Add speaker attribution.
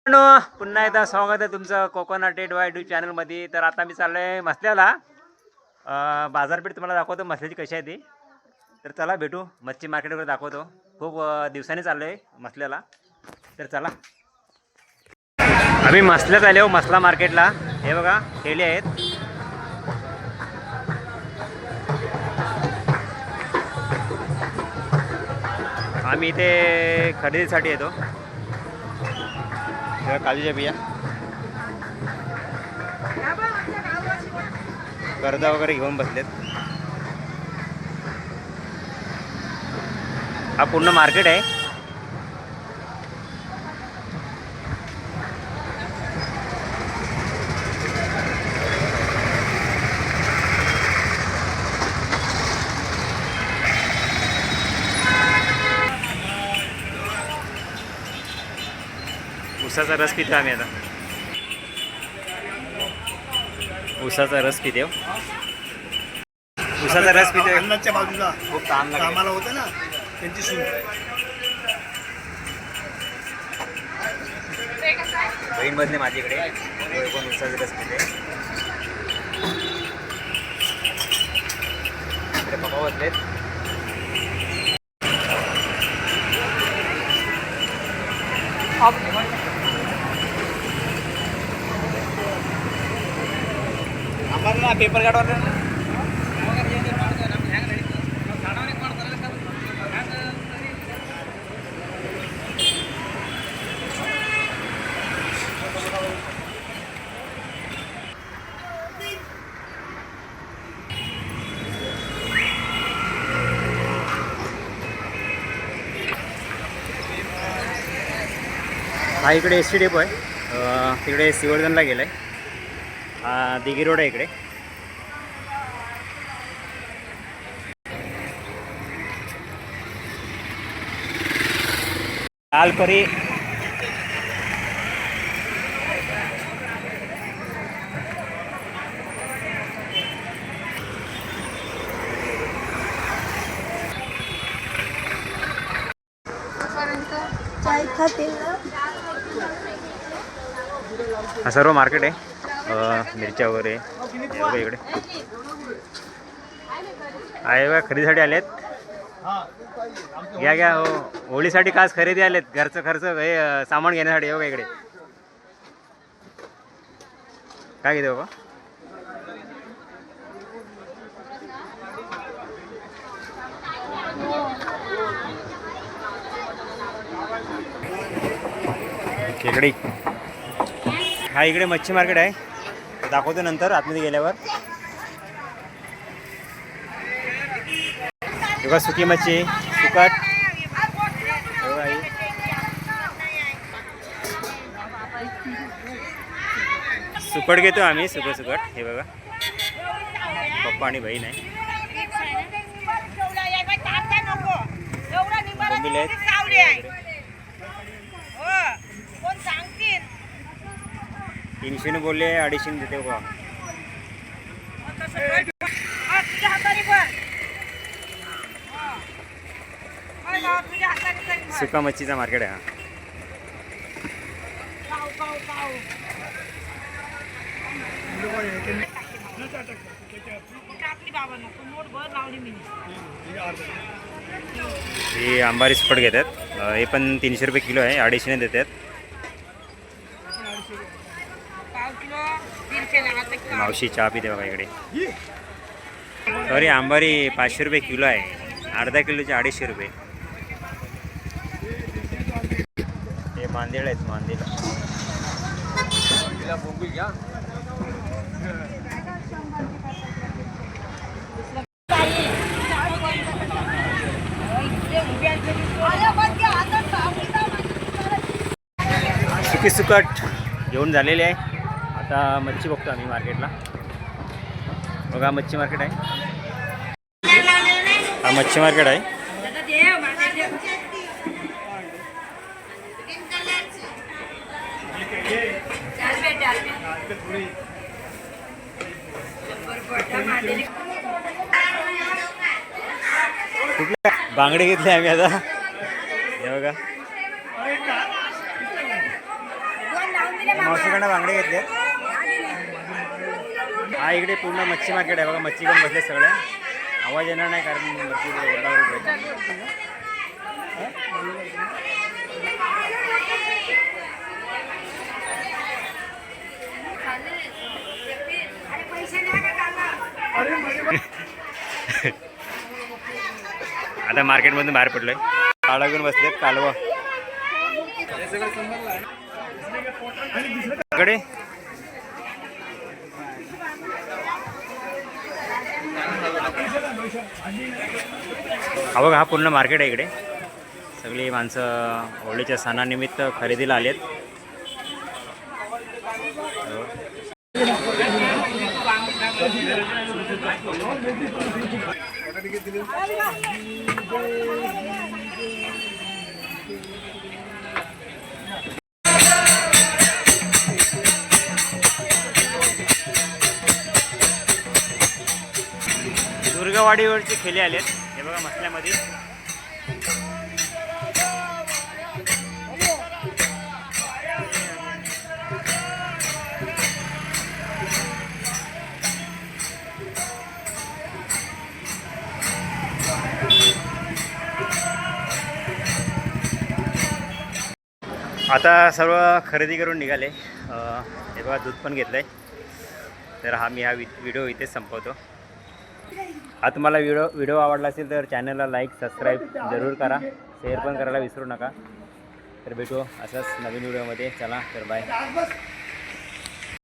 Speaker 1: पुन्हा एकदा स्वागत आहे तुमचं कोकोनट यूट्यूब चॅनलमध्ये. तर आता मी चाललो आहे मसल्याला. बाजारपेठ तुम्हाला दाखवतो मसल्याची कशी आहे ती. तर चला भेटू, मच्छी मार्केटवर दाखवतो. खूप दिवसांनी चाललो आहे मसल्याला. तर चला, आम्ही मसल्यात आले हो, मसला मार्केटला. हे बघा ठेले आहेत. आम्ही इथे खरेदीसाठी येतो. काजूच्या बिया, कर्जा वगैरे घेऊन बसलेत. हा पूर्ण मार्केट आहे. उसाचा रस पितो आम्ही आता. उसाचा रस पितो. उसाचा रस पितो.
Speaker 2: अन्नाच्या बाजूला
Speaker 1: खूप ताण
Speaker 2: कामाला होतं ना त्यांची सून.
Speaker 1: बहीण बदले माझ्याकडे कोण उसाचा रस पिते. इकडे पप्पा बसलेत. आम्हाला पेपर काढवा. हा इकडे एस टी डेपो आहे. तिकडे सिवर्धनला गेलं आहे. दिघी रोड आहे इकडे. लालपरी हा सर्व मार्केट आहे. मिरच्या वगैरे इकडे आहे बघा. खरेदीसाठी आलेत. घ्या घ्या. होळीसाठी खास खरेदी आलेत. घरचं खर्च हे सामान घेण्यासाठी. बघा इकडे काय घेते बाबा. खेकडी. हा इकडे मच्छी मार्केट आहे. दाखवतो नंतर आतमध्ये गेल्यावर. बघा सुकी मच्छी, सुकट. सुकट घेतो आम्ही. सुकट. हे बघा पप्पा आणि बहीण आहे. बोंबील आहेत. 300 बोलले, 250 देते बघा. सुका मच्छीचा मार्केट आहे हा. हे आंबारी सुकट घेतात. हे पण 300 रुपये किलो आहे. 250 देतात. मावशी चहा पिते बघा इकडे. सॉरी, आंबारी 500 रुपये किलो आहे. अर्धा किलोचे 250 रुपये. हे मांदेळ आहेत. मांदेळ सुकी सुकट घेऊन झालेले आहे. आता मच्छी बघतो आम्ही मार्केटला. बघा मच्छी मार्केट आहे. हा मच्छी मार्केट आहे. कुठल्या बांगडे घेतले आम्ही आता. हे बघा मावशीकडनं बांगडे घेतले. हा इकडे पूर्ण मच्छी मार्केट आहे बघा. मच्छी घेऊन बसले सगळ्या. आवाज येणार नाही कारण मच्छी ओरडावर आहे. आता मार्केटमधून बाहेर पडलोय. काळा घेऊन बसलेत कालवा इकडे. हा बघा हा पूर्ण मार्केट आहे इकडे. सगळी माणसं होळीच्या सणानिमित्त खरेदीला आलेत. दुर्गवाडीवरचे खेळे आलेत. हे बघा मसल्यामध्ये. आता सर्व खरेदी करून निघाले. हे बघा दूध पण घेतलं आहे. तर मी हा व्हिडिओ इथेच संपवतो. हा तुम्हाला व्हिडिओ आवडला असेल तर चॅनलला लाईक सबस्क्राईब जरूर करा. शेअर पण करायला विसरू नका. तर भेटू असंच नवीन व्हिडिओमध्ये. चला तर बाय.